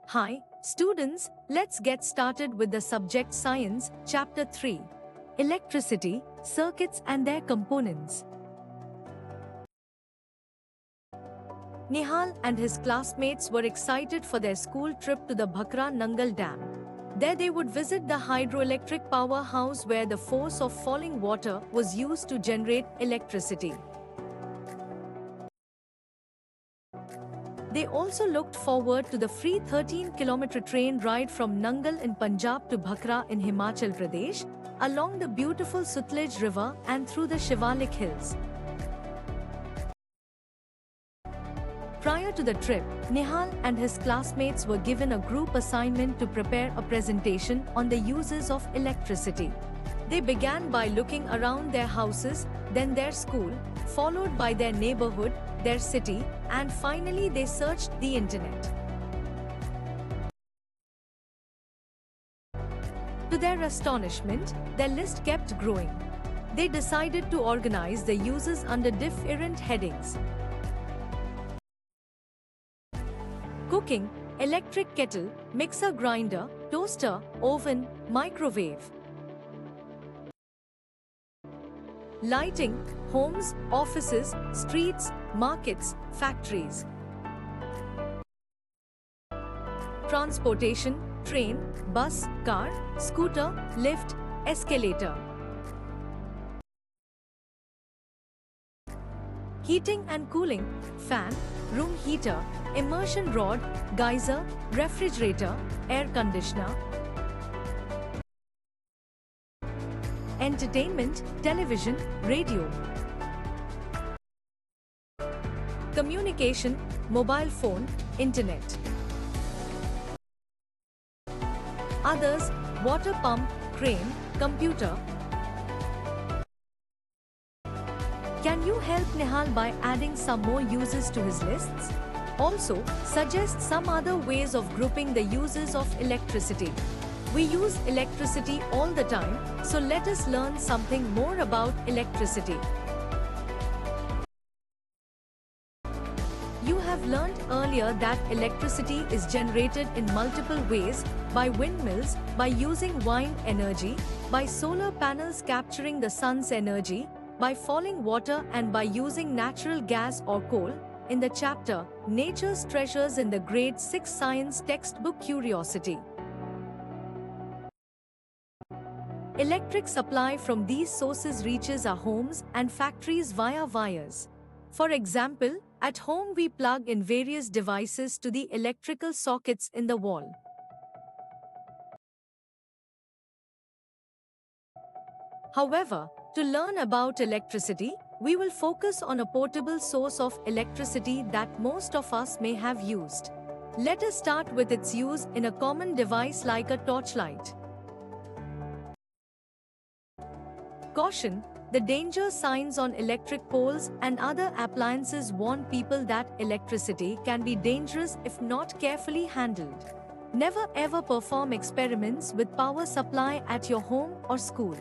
Hi, students, let's get started with the subject Science, Chapter 3. Electricity, Circuits and their Components. Nihal and his classmates were excited for their school trip to the Bhakra Nangal Dam. There they would visit the hydroelectric powerhouse where the force of falling water was used to generate electricity. They also looked forward to the free 13-kilometer train ride from Nangal in Punjab to Bhakra in Himachal Pradesh, along the beautiful Sutlej River and through the Shivalik Hills. Prior to the trip, Nihal and his classmates were given a group assignment to prepare a presentation on the uses of electricity. They began by looking around their houses, then their school, followed by their neighborhood, their city, and finally they searched the internet. To their astonishment, their list kept growing. They decided to organize the uses under different headings. Cooking, electric kettle, mixer grinder, toaster, oven, microwave. Lighting, homes, offices, streets, markets, factories. Transportation, train, bus, car, scooter, lift, escalator. Heating and cooling, fan, room heater, immersion rod, geyser, refrigerator, air conditioner. Entertainment, television, radio. Communication, mobile phone, internet. Others, water pump, crane, computer. Can you help Nihal by adding some more uses to his lists? Also, suggest some other ways of grouping the uses of electricity. We use electricity all the time, so let us learn something more about electricity. You have learned earlier that electricity is generated in multiple ways, by windmills, by using wind energy, by solar panels capturing the sun's energy, by falling water and by using natural gas or coal, in the chapter, Nature's Treasures in the Grade 6 Science textbook Curiosity. Electric supply from these sources reaches our homes and factories via wires. For example, at home we plug in various devices to the electrical sockets in the wall. However, to learn about electricity, we will focus on a portable source of electricity that most of us may have used. Let us start with its use in a common device like a torchlight. Caution: the danger signs on electric poles and other appliances warn people that electricity can be dangerous if not carefully handled. Never ever perform experiments with power supply at your home or school.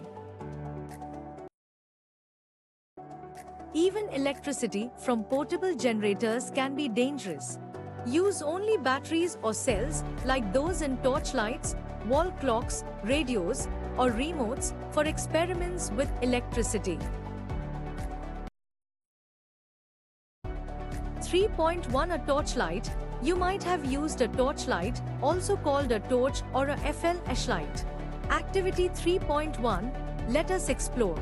Even electricity from portable generators can be dangerous. Use only batteries or cells like those in torchlights, wall clocks, radios, or remotes for experiments with electricity. 3.1 A torchlight. You might have used a torchlight, also called a torch or a flashlight. Activity 3.1. Let us explore.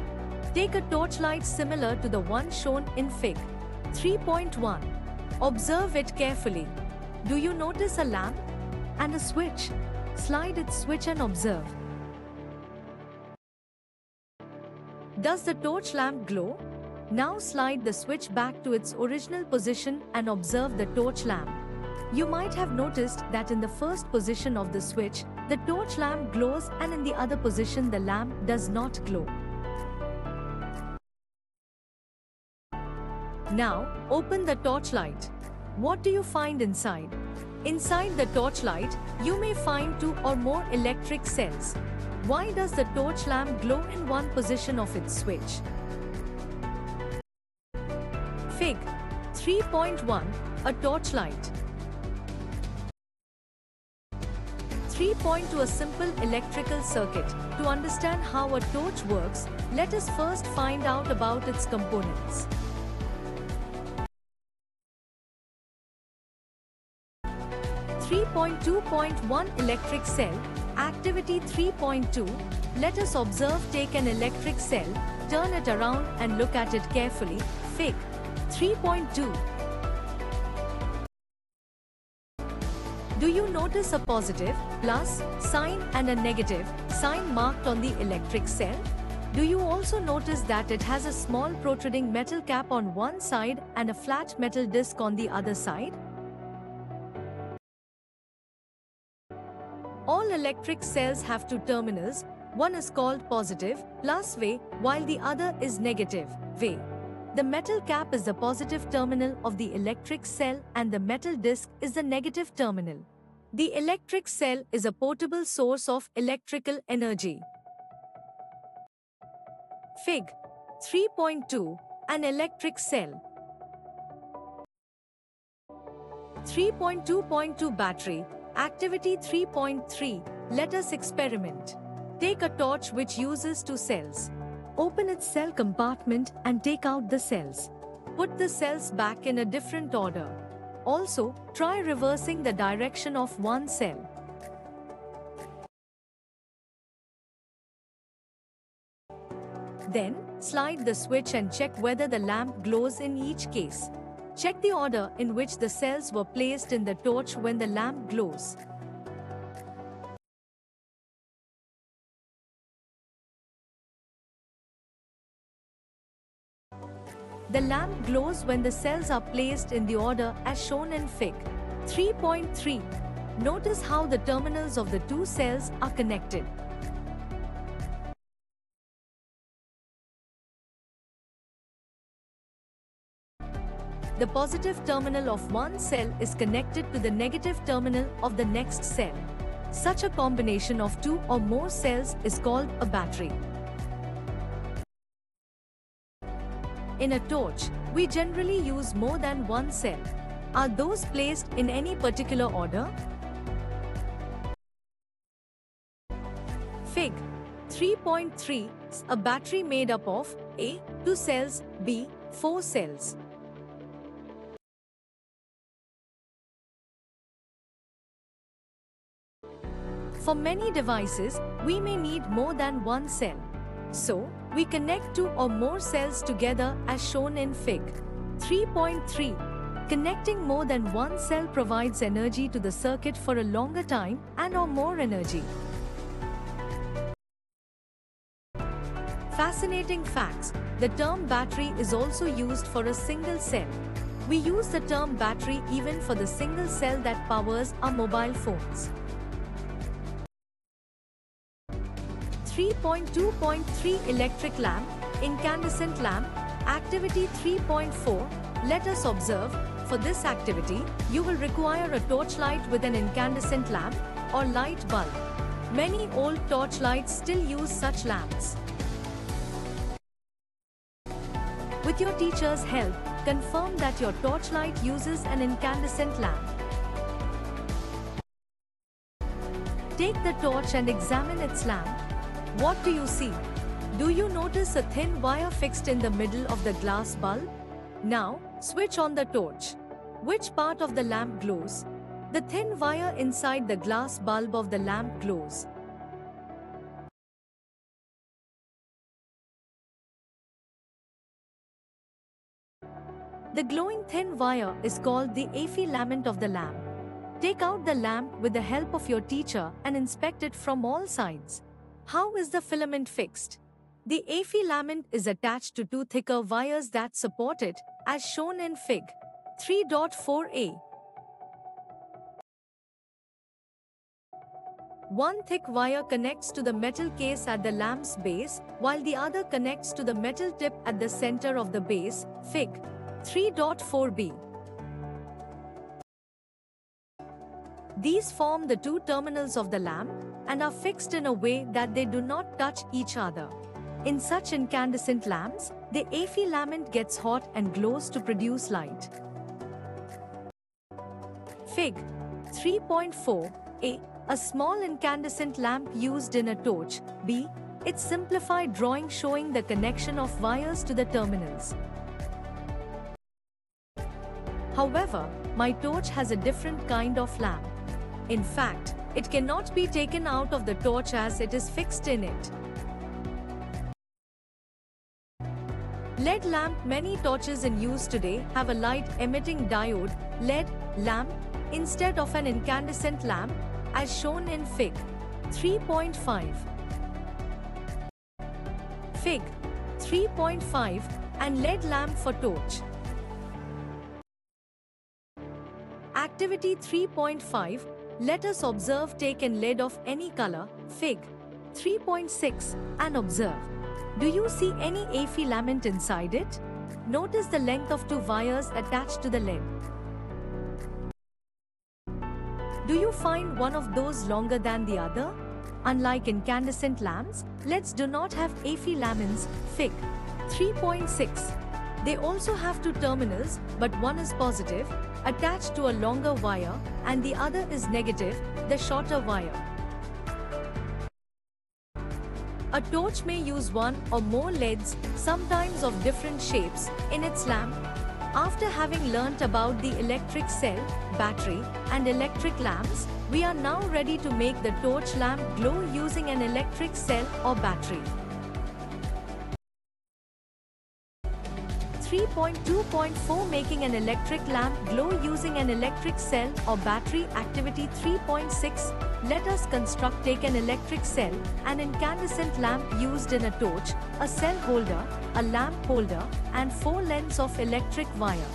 Take a torchlight similar to the one shown in Fig. 3.1. Observe it carefully. Do you notice a lamp? And a switch? Slide its switch and observe. Does the torch lamp glow? Now slide the switch back to its original position and observe the torch lamp. You might have noticed that in the first position of the switch, the torch lamp glows and in the other position the lamp does not glow. Now, open the torchlight. What do you find inside? Inside the torchlight, you may find 2 or more electric cells. Why does the torch lamp glow in one position of its switch? Fig. 3.1. A torchlight. 3.2 A simple electrical circuit. To understand how a torch works, let us first find out about its components. 3.2.1 Electric cell. Activity 3.2. Let us observe. Take an electric cell, turn it around and look at it carefully. Fig. 3.2. Do you notice a positive, plus, sign and a negative sign marked on the electric cell? Do you also notice that it has a small protruding metal cap on one side and a flat metal disc on the other side? All electric cells have two terminals. One is called positive, plus way, while the other is negative, way. The metal cap is the positive terminal of the electric cell and the metal disc is the negative terminal. The electric cell is a portable source of electrical energy. Fig. 3.2. An electric cell. 3.2.2 Battery. Activity 3.3. Let us experiment. Take a torch which uses two cells. Open its cell compartment and take out the cells. Put the cells back in a different order. Also, try reversing the direction of one cell. Then, slide the switch and check whether the lamp glows in each case. Check the order in which the cells were placed in the torch when the lamp glows. The lamp glows when the cells are placed in the order as shown in Fig. 3.3. Notice how the terminals of the two cells are connected. The positive terminal of one cell is connected to the negative terminal of the next cell. Such a combination of two or more cells is called a battery. In a torch, we generally use more than one cell. Are those placed in any particular order? Fig. 3.3. A battery made up of A. 2 cells, B. 4 cells. For many devices, we may need more than one cell. So, we connect two or more cells together as shown in Fig. 3.3. Connecting more than one cell provides energy to the circuit for a longer time and/or more energy. Fascinating facts. The term battery is also used for a single cell. We use the term battery even for the single cell that powers our mobile phones. 3.2.3 Electric lamp. Incandescent lamp. Activity 3.4. Let us observe. For this activity, you will require a torchlight with an incandescent lamp or light bulb. Many old torchlights still use such lamps. With your teacher's help, confirm that your torchlight uses an incandescent lamp. Take the torch and examine its lamp. What do you see? Do you notice a thin wire fixed in the middle of the glass bulb? Now, switch on the torch. Which part of the lamp glows? The thin wire inside the glass bulb of the lamp glows. The glowing thin wire is called the A filament of the lamp. Take out the lamp with the help of your teacher and inspect it from all sides. How is the filament fixed? The A filament is attached to two thicker wires that support it, as shown in Fig. 3.4a. One thick wire connects to the metal case at the lamp's base, while the other connects to the metal tip at the center of the base, Fig. 3.4b. These form the two terminals of the lamp and are fixed in a way that they do not touch each other. In such incandescent lamps, the A filament gets hot and glows to produce light. Fig. 3.4. A. A small incandescent lamp used in a torch. B. Its simplified drawing showing the connection of wires to the terminals. However, my torch has a different kind of lamp. In fact, it cannot be taken out of the torch as it is fixed in it. LED lamp. Many torches in use today have a light-emitting diode, LED, lamp, instead of an incandescent lamp, as shown in Fig. 3.5. Fig. 3.5 and LED lamp for torch. Activity 3.5. Let us observe. Take an LED of any color, Fig. 3.6, and observe. Do you see any A filament inside it? Notice the length of two wires attached to the LED. Do you find one of those longer than the other? Unlike incandescent lamps, LEDs do not have A filaments, Fig. 3.6. They also have two terminals, but one is positive, attached to a longer wire, and the other is negative, the shorter wire. A torch may use one or more LEDs, sometimes of different shapes, in its lamp. After having learnt about the electric cell, battery, and electric lamps, we are now ready to make the torch lamp glow using an electric cell or battery. 3.2.4 Making an electric lamp glow using an electric cell or battery. Activity 3.6 Let us construct. Take an electric cell, an incandescent lamp used in a torch, a cell holder, a lamp holder, and 4 lengths of electric wire.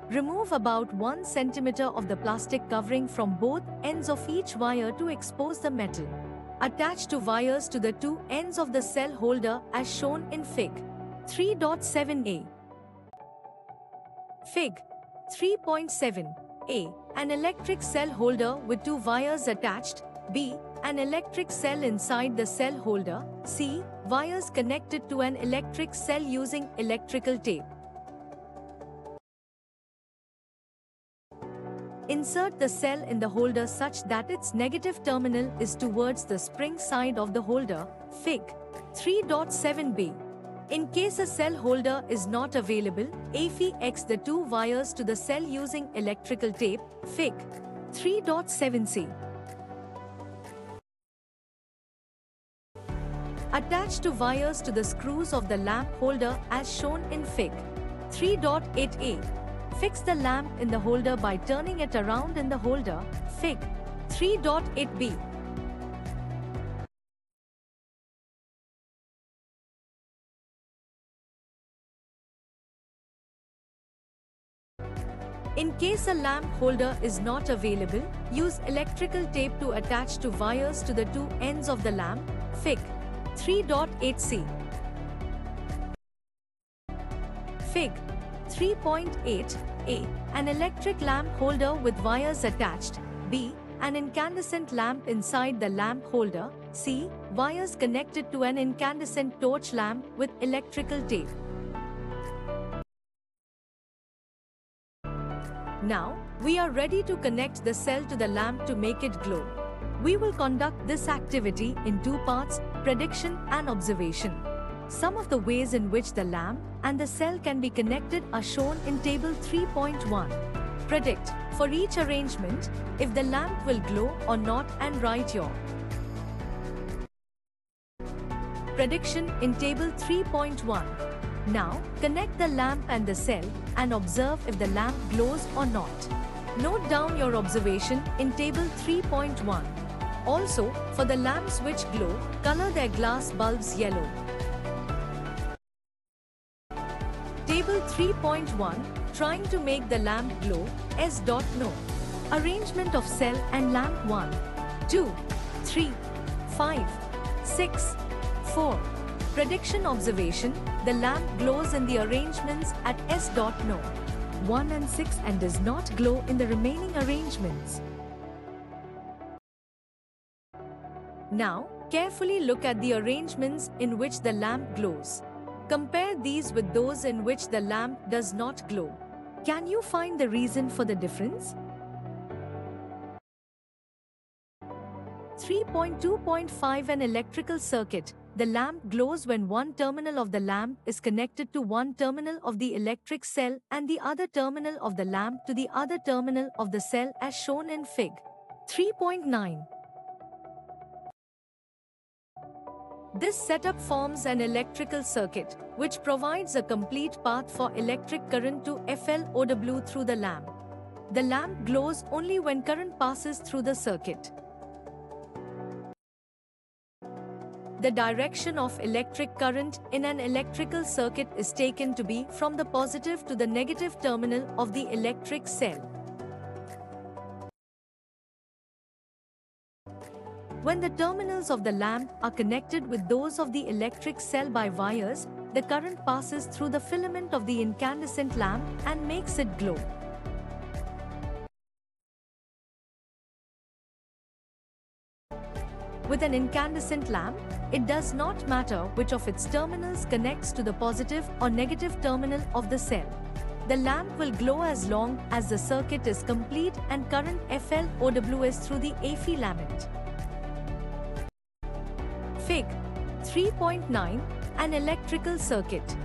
Remove about 1 centimeter of the plastic covering from both ends of each wire to expose the metal. Attach two wires to the two ends of the cell holder as shown in Fig. 3.7a. Fig. 3.7a. An electric cell holder with two wires attached. B. An electric cell inside the cell holder. C. Wires connected to an electric cell using electrical tape. Insert the cell in the holder such that its negative terminal is towards the spring side of the holder. Fig. 3.7b. In case a cell holder is not available, affix the two wires to the cell using electrical tape. Fig. 3.7c. Attach two wires to the screws of the lamp holder as shown in Fig. 3.8a. Fix the lamp in the holder by turning it around in the holder. Fig. 3.8b. In case a lamp holder is not available, use electrical tape to attach two wires to the two ends of the lamp. Fig. 3.8c. Fig. 3.8a. An electric lamp holder with wires attached. B. An incandescent lamp inside the lamp holder. C. Wires connected to an incandescent torch lamp with electrical tape. Now, we are ready to connect the cell to the lamp to make it glow. We will conduct this activity in two parts, prediction and observation. Some of the ways in which the lamp and the cell can be connected are shown in Table 3.1. Predict, for each arrangement, if the lamp will glow or not and write your prediction in Table 3.1. Now, connect the lamp and the cell and observe if the lamp glows or not. Note down your observation in Table 3.1. Also, for the lamps which glow, color their glass bulbs yellow. Table 3.1. Trying to make the lamp glow. S.No. Arrangement of cell and lamp 1, 2, 3, 5, 6, 4. Prediction observation. The lamp glows in the arrangements at S.No. 1 and 6 and does not glow in the remaining arrangements. Now, carefully look at the arrangements in which the lamp glows. Compare these with those in which the lamp does not glow. Can you find the reason for the difference? 3.2.5 An electrical circuit. The lamp glows when one terminal of the lamp is connected to one terminal of the electric cell and the other terminal of the lamp to the other terminal of the cell as shown in Fig. 3.9. This setup forms an electrical circuit, which provides a complete path for electric current to flow through the lamp. The lamp glows only when current passes through the circuit. The direction of electric current in an electrical circuit is taken to be from the positive to the negative terminal of the electric cell. When the terminals of the lamp are connected with those of the electric cell by wires, the current passes through the filament of the incandescent lamp and makes it glow. With an incandescent lamp, it does not matter which of its terminals connects to the positive or negative terminal of the cell. The lamp will glow as long as the circuit is complete and current flows through the A filament. Fig. 3.9 An electrical circuit.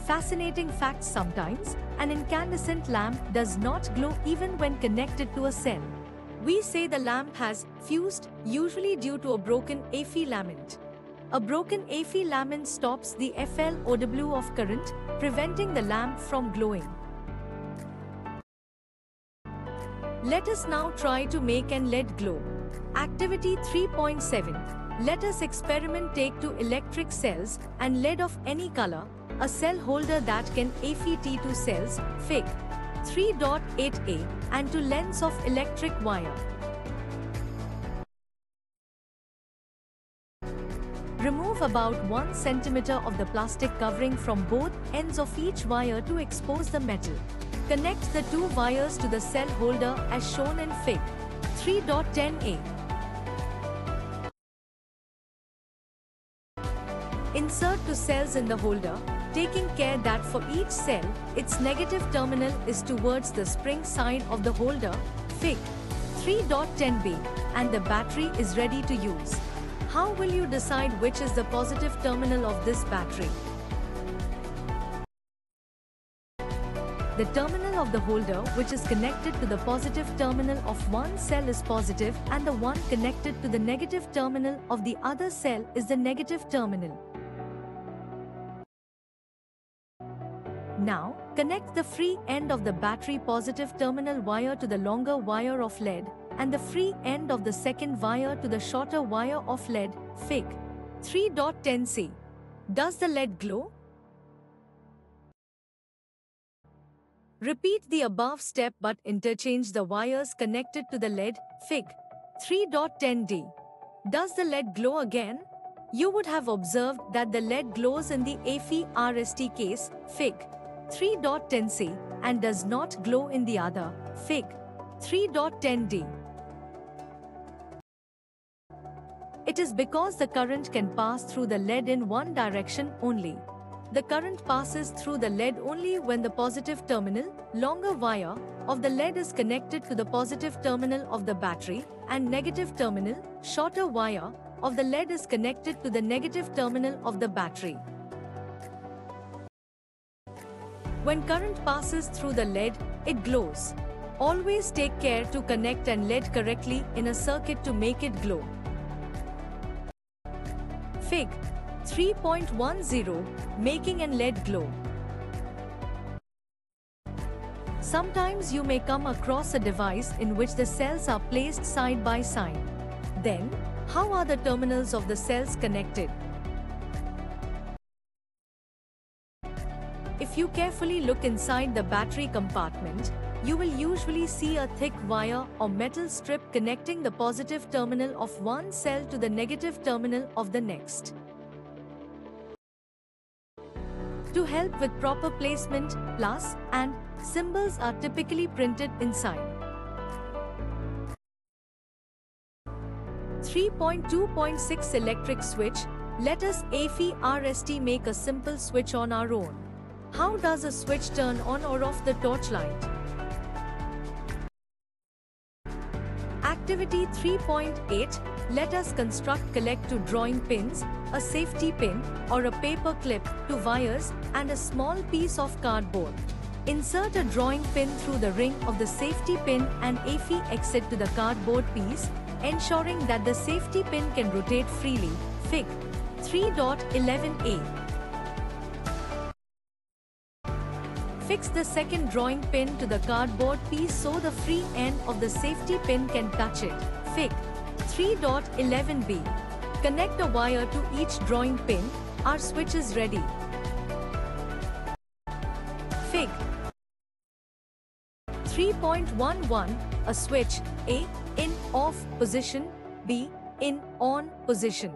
Fascinating fact: sometimes, an incandescent lamp does not glow even when connected to a cell. We say the lamp has fused, usually due to a broken A filament. A broken A filament stops the flow of current, preventing the lamp from glowing. Let us now try to make an LED glow. Activity 3.7. Let us experiment. Take two electric cells and LED of any color, a cell holder that can fit two cells, Fig. 3.8a, and two lengths of electric wire. Remove about 1 centimeter of the plastic covering from both ends of each wire to expose the metal. Connect the two wires to the cell holder as shown in Fig. 3.10a. Insert two cells in the holder, taking care that for each cell, its negative terminal is towards the spring side of the holder, Fig. 3.10b, and the battery is ready to use. How will you decide which is the positive terminal of this battery? The terminal of the holder which is connected to the positive terminal of one cell is positive and the one connected to the negative terminal of the other cell is the negative terminal. Now, connect the free end of the battery positive terminal wire to the longer wire of LED and the free end of the second wire to the shorter wire of LED, Fig. 3.10c. Does the LED glow? Repeat the above step but interchange the wires connected to the LED, Fig. 3.10d. Does the LED glow again? You would have observed that the LED glows in the AFRST case, Fig. 3.10c, and does not glow in the other, Fig. 3.10d. It is because the current can pass through the LED in one direction only. The current passes through the LED only when the positive terminal, longer wire, of the LED is connected to the positive terminal of the battery, and negative terminal, shorter wire, of the LED is connected to the negative terminal of the battery. When current passes through the LED, it glows. Always take care to connect an LED correctly in a circuit to make it glow. Fig. 3.10. Making an LED glow. Sometimes you may come across a device in which the cells are placed side by side. Then, how are the terminals of the cells connected? If you carefully look inside the battery compartment, you will usually see a thick wire or metal strip connecting the positive terminal of one cell to the negative terminal of the next. To help with proper placement, plus and symbols are typically printed inside. 3.2.6 Electric switch. Let us AFRST make a simple switch on our own. How does a switch turn on or off the torchlight? Activity 3.8. Let us collect two drawing pins, a safety pin or a paper clip, two wires, and a small piece of cardboard. Insert a drawing pin through the ring of the safety pin and AFI exit to the cardboard piece, ensuring that the safety pin can rotate freely. Fig. 3.11a. Fix the second drawing pin to the cardboard piece so the free end of the safety pin can touch it. Fig. 3.11b. Connect a wire to each drawing pin. Our switch is ready. Fig. 3.11. A switch. A. In off position. B. In on position.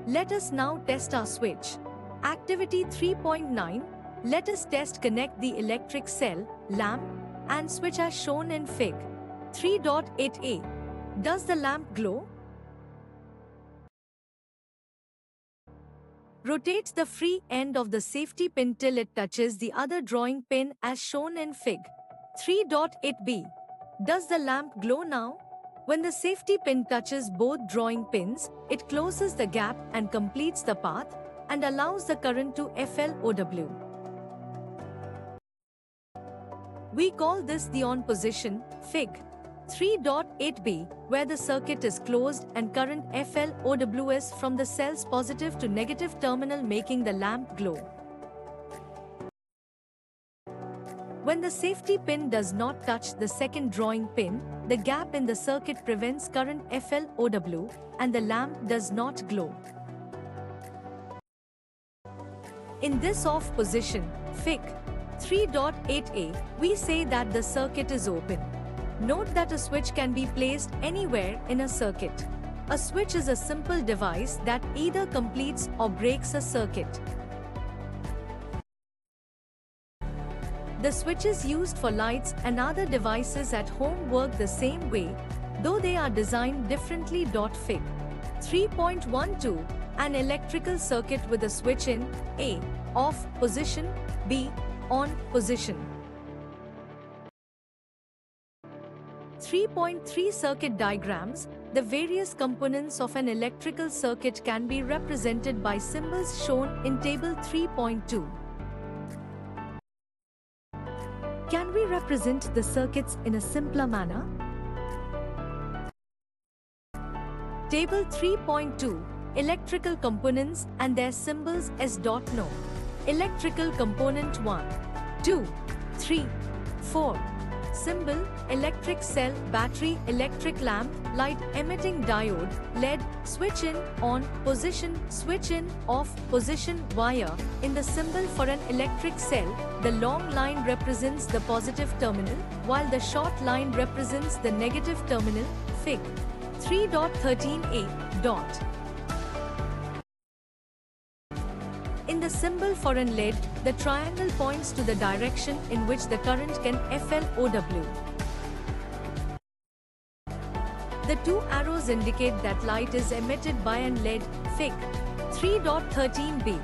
Let us now test our switch. Activity 3.9. Let us connect the electric cell, lamp, and switch as shown in Fig. 3.8a. Does the lamp glow? Rotate the free end of the safety pin till it touches the other drawing pin as shown in Fig. 3.8b. Does the lamp glow now? When the safety pin touches both drawing pins, it closes the gap and completes the path and allows the current to flow. We call this the on position. Fig. 3.8b, where the circuit is closed and current flows from the cell's positive to negative terminal, making the lamp glow. When the safety pin does not touch the second drawing pin, the gap in the circuit prevents current flow and the lamp does not glow. In this off position, Fig. 3.8a, we say that the circuit is open. Note that a switch can be placed anywhere in a circuit. A switch is a simple device that either completes or breaks a circuit. The switches used for lights and other devices at home work the same way, though they are designed differently. Fig. 3.12. An electrical circuit with a switch in A. Off position, B. On position. 3.3 Circuit diagrams. The various components of an electrical circuit can be represented by symbols shown in Table 3.2. Can we represent the circuits in a simpler manner? Table 3.2. Electrical components and their symbols as No. Electrical component 1, 2, 3, 4. Symbol: electric cell, battery, electric lamp, light emitting diode, LED, switch in, on, position, switch in, off, position, wire. In the symbol for an electric cell, the long line represents the positive terminal, while the short line represents the negative terminal. Fig. 3.13a. In the symbol for an LED, the triangle points to the direction in which the current can flow. The two arrows indicate that light is emitted by an LED. Fig. 3.13b.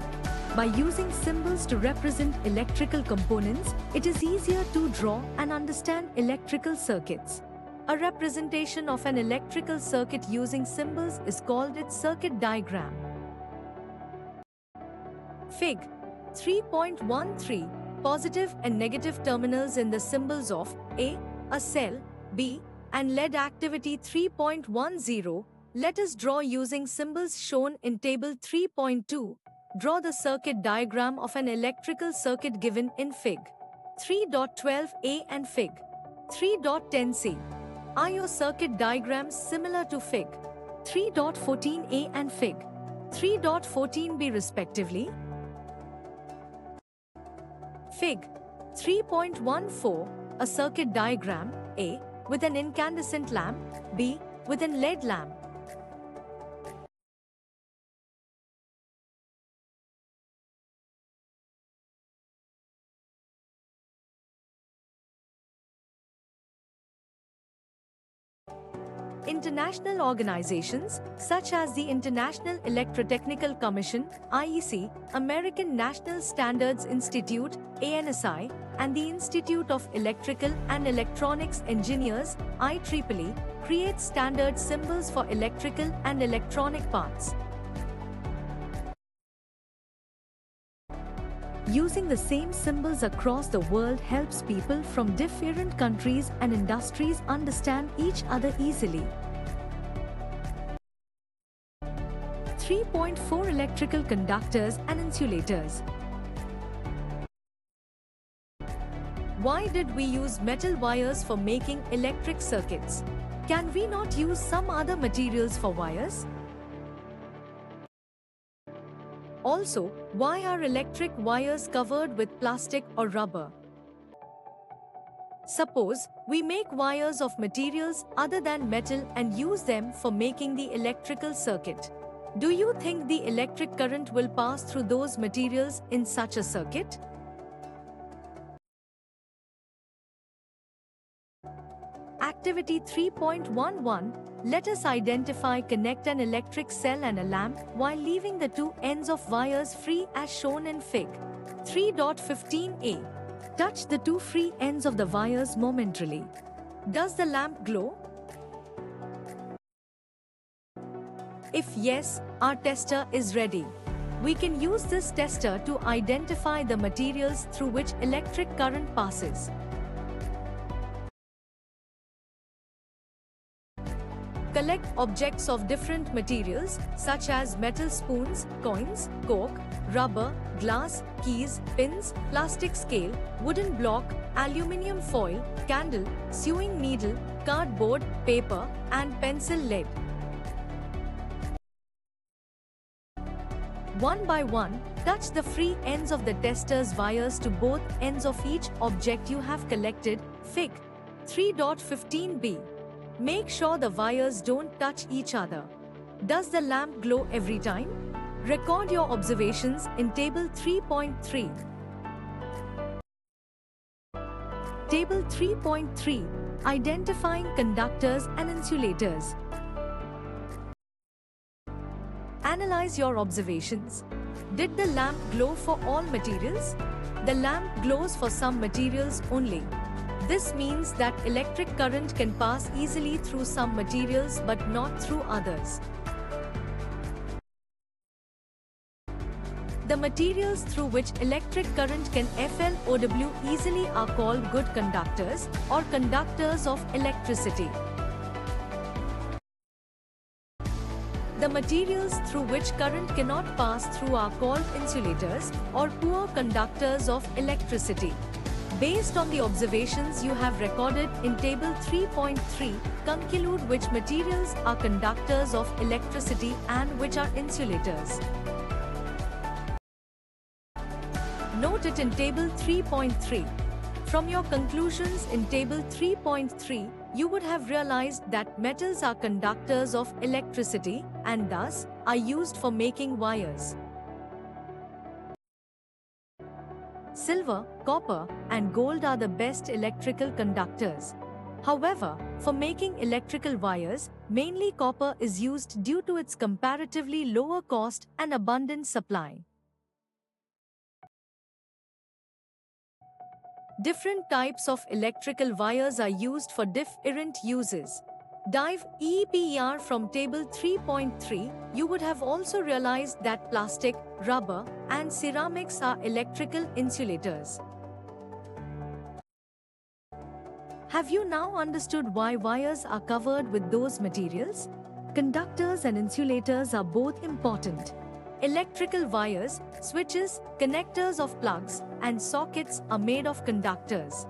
By using symbols to represent electrical components, it is easier to draw and understand electrical circuits. A representation of an electrical circuit using symbols is called its circuit diagram. Fig. 3.13. Positive and negative terminals in the symbols of A. A cell, B. and LED. Activity 3.10. Let us draw using symbols shown in Table 3.2. Draw the circuit diagram of an electrical circuit given in Fig. 3.12a and Fig. 3.10c. Are your circuit diagrams similar to Fig. 3.14a and Fig. 3.14b respectively? Fig. 3.14. A circuit diagram, A. with an incandescent lamp, B. with an LED lamp. International organizations, such as the International Electrotechnical Commission (IEC), American National Standards Institute (ANSI), and the Institute of Electrical and Electronics Engineers (IEEE), create standard symbols for electrical and electronic parts. Using the same symbols across the world helps people from different countries and industries understand each other easily. 3.4 Electrical conductors and insulators. Why did we use metal wires for making electric circuits? Can we not use some other materials for wires? Also, why are electric wires covered with plastic or rubber? Suppose we make wires of materials other than metal and use them for making the electrical circuit. Do you think the electric current will pass through those materials in such a circuit? Activity 3.11. Let us identify, connect an electric cell and a lamp while leaving the two ends of wires free as shown in Fig. 3.15a. Touch the two free ends of the wires momentarily. Does the lamp glow? If yes, our tester is ready. We can use this tester to identify the materials through which electric current passes. Collect objects of different materials such as metal spoons, coins, cork, rubber, glass, keys, pins, plastic scale, wooden block, aluminium foil, candle, sewing needle, cardboard, paper, and pencil lead. One by one, touch the free ends of the tester's wires to both ends of each object you have collected. Fig. 3.15b. Make sure the wires don't touch each other. Does the lamp glow every time? Record your observations in Table 3.3. Table 3.3. Identifying conductors and insulators. Analyze your observations. Did the lamp glow for all materials? The lamp glows for some materials only. This means that electric current can pass easily through some materials but not through others. The materials through which electric current can flow easily are called good conductors or conductors of electricity. The materials through which current cannot pass through are called insulators or poor conductors of electricity. Based on the observations you have recorded in Table 3.3, conclude which materials are conductors of electricity and which are insulators. Note it in Table 3.3. From your conclusions in Table 3.3, you would have realized that metals are conductors of electricity and thus are used for making wires. Silver, copper, and gold are the best electrical conductors. However, for making electrical wires, mainly copper is used due to its comparatively lower cost and abundant supply. Different types of electrical wires are used for different uses. Dive EPR from Table 3.3, you would have also realized that plastic, rubber, and ceramics are electrical insulators. Have you now understood why wires are covered with those materials? Conductors and insulators are both important. Electrical wires, switches, connectors of plugs, and sockets are made of conductors.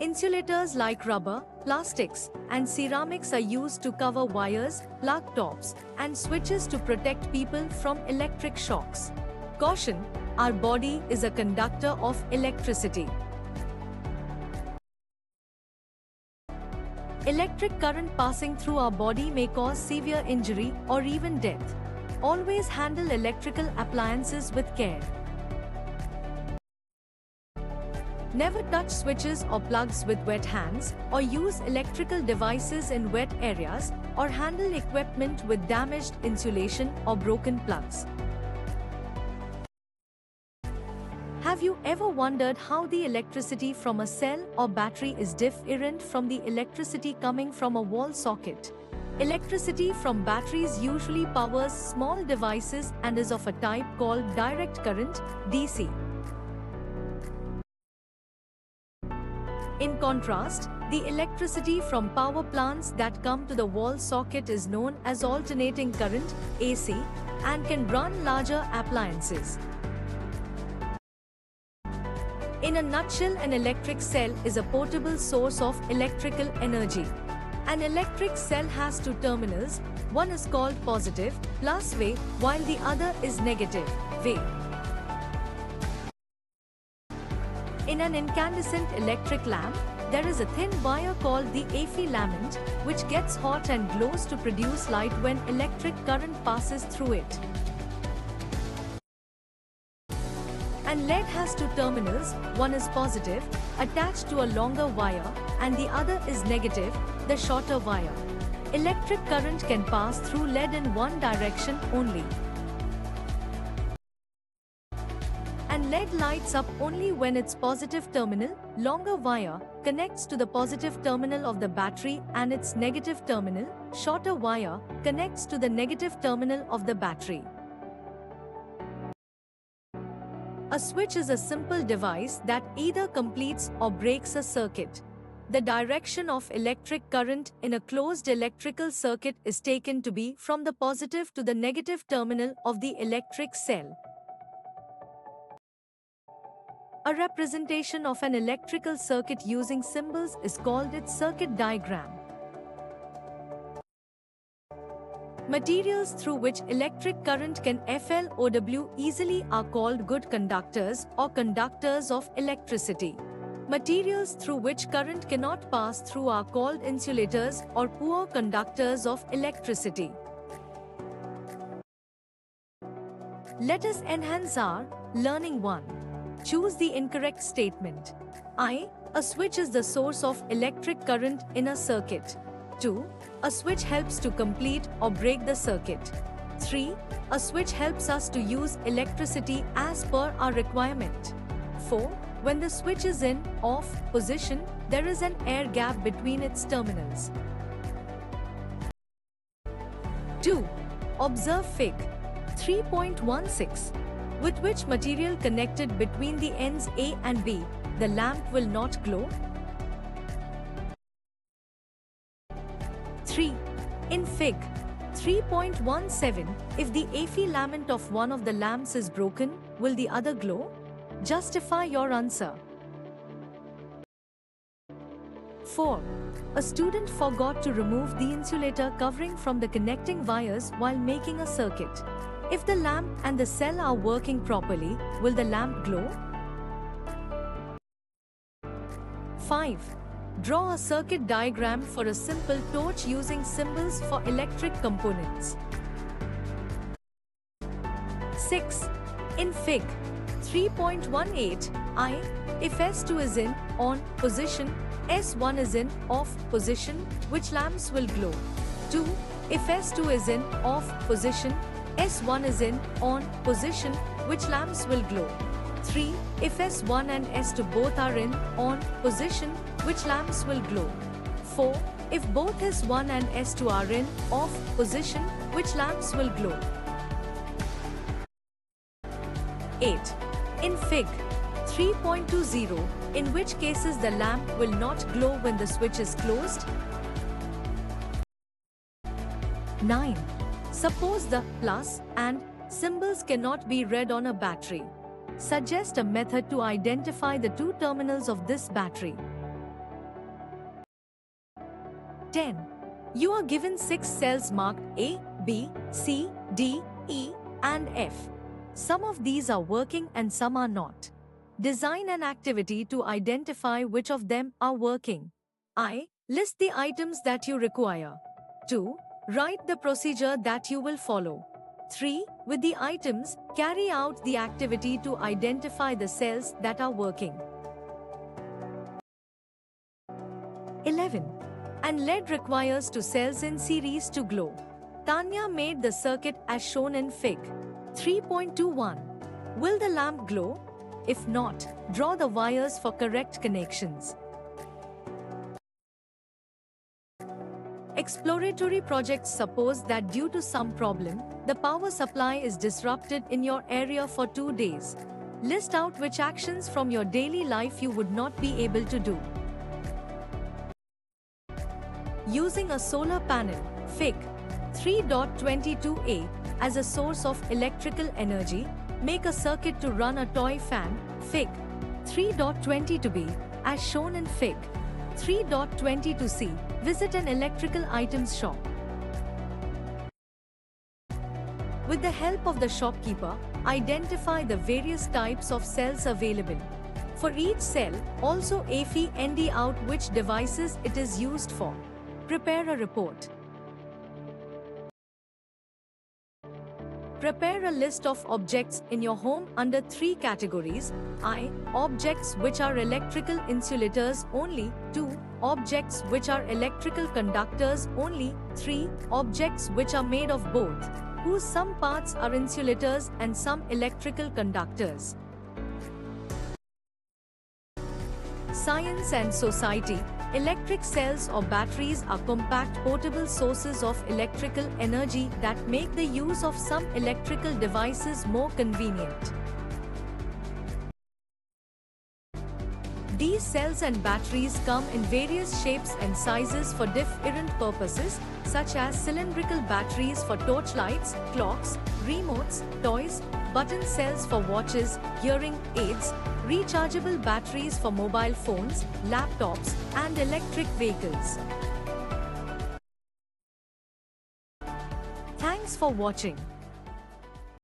Insulators like rubber, plastics, and ceramics are used to cover wires, plug tops, and switches to protect people from electric shocks. Caution: our body is a conductor of electricity. Electric current passing through our body may cause severe injury or even death. Always handle electrical appliances with care. Never touch switches or plugs with wet hands, or use electrical devices in wet areas, or handle equipment with damaged insulation or broken plugs. Have you ever wondered how the electricity from a cell or battery is different from the electricity coming from a wall socket? Electricity from batteries usually powers small devices and is of a type called direct current, DC. In contrast, the electricity from power plants that come to the wall socket is known as alternating current, AC, and can run larger appliances. In a nutshell, an electric cell is a portable source of electrical energy. An electric cell has two terminals, one is called positive, plus way, while the other is negative, way. In an incandescent electric lamp, there is a thin wire called the a filament, which gets hot and glows to produce light when electric current passes through it. And lead has two terminals, one is positive, attached to a longer wire, and the other is negative, the shorter wire. Electric current can pass through lead in one direction only. And lead lights up only when its positive terminal, longer wire, connects to the positive terminal of the battery and its negative terminal, shorter wire, connects to the negative terminal of the battery. A switch is a simple device that either completes or breaks a circuit. The direction of electric current in a closed electrical circuit is taken to be from the positive to the negative terminal of the electric cell. A representation of an electrical circuit using symbols is called its circuit diagram. Materials through which electric current can flow easily are called good conductors or conductors of electricity. Materials through which current cannot pass through are called insulators or poor conductors of electricity. Let us enhance our learning 1. Choose the incorrect statement. I. A switch is the source of electric current in a circuit. 2. A switch helps to complete or break the circuit. 3. A switch helps us to use electricity as per our requirement. 4. When the switch is in off position, there is an air gap between its terminals. 2. Observe Fig. 3.16. With which material connected between the ends A and B, the lamp will not glow? 3. In Fig. 3.17, if the a filament of one of the lamps is broken, will the other glow? Justify your answer. 4. A student forgot to remove the insulator covering from the connecting wires while making a circuit. If the lamp and the cell are working properly, will the lamp glow? 5. Draw a circuit diagram for a simple torch using symbols for electric components. 6. In Fig. 3.18, I. If S2 is in on position, S1 is in off position, which lamps will glow? 2. If S2 is in off position, S1 is in on position, which lamps will glow? 3. If S1 and S2 both are in on position, which lamps will glow? 4. If both S1 and S2 are in off position, which lamps will glow? 8. In Fig. 3.20, in which cases the lamp will not glow when the switch is closed? 9. Suppose the plus and symbols cannot be read on a battery. Suggest a method to identify the two terminals of this battery. 10. You are given 6 cells marked A, B, C, D, E, and F. Some of these are working and some are not. Design an activity to identify which of them are working. I. List the items that you require. 2. Write the procedure that you will follow. 3. With the items, carry out the activity to identify the cells that are working. 11. And LED requires two cells in series to glow. Tanya made the circuit as shown in Fig. 3.21. Will the lamp glow? If not, draw the wires for correct connections. Exploratory projects suppose that due to some problem, the power supply is disrupted in your area for 2 days. List out which actions from your daily life you would not be able to do. Using a solar panel, Fig. 3.22a, as a source of electrical energy, make a circuit to run a toy fan, Fig. 3.22b, as shown in Fig. 3.22c, visit an electrical items shop. With the help of the shopkeeper, identify the various types of cells available. For each cell, also find out which devices it is used for. Prepare a report. Prepare a list of objects in your home under 3 categories. I. Objects which are electrical insulators only. 2. Objects which are electrical conductors only. 3. Objects which are made of both, whose some parts are insulators and some electrical conductors. Science and society. Electric cells or batteries are compact portable sources of electrical energy that make the use of some electrical devices more convenient. These cells and batteries come in various shapes and sizes for different purposes, such as cylindrical batteries for torchlights, clocks, remotes, toys, button cells for watches, hearing aids, rechargeable batteries for mobile phones, laptops, and electric vehicles. Thanks for watching.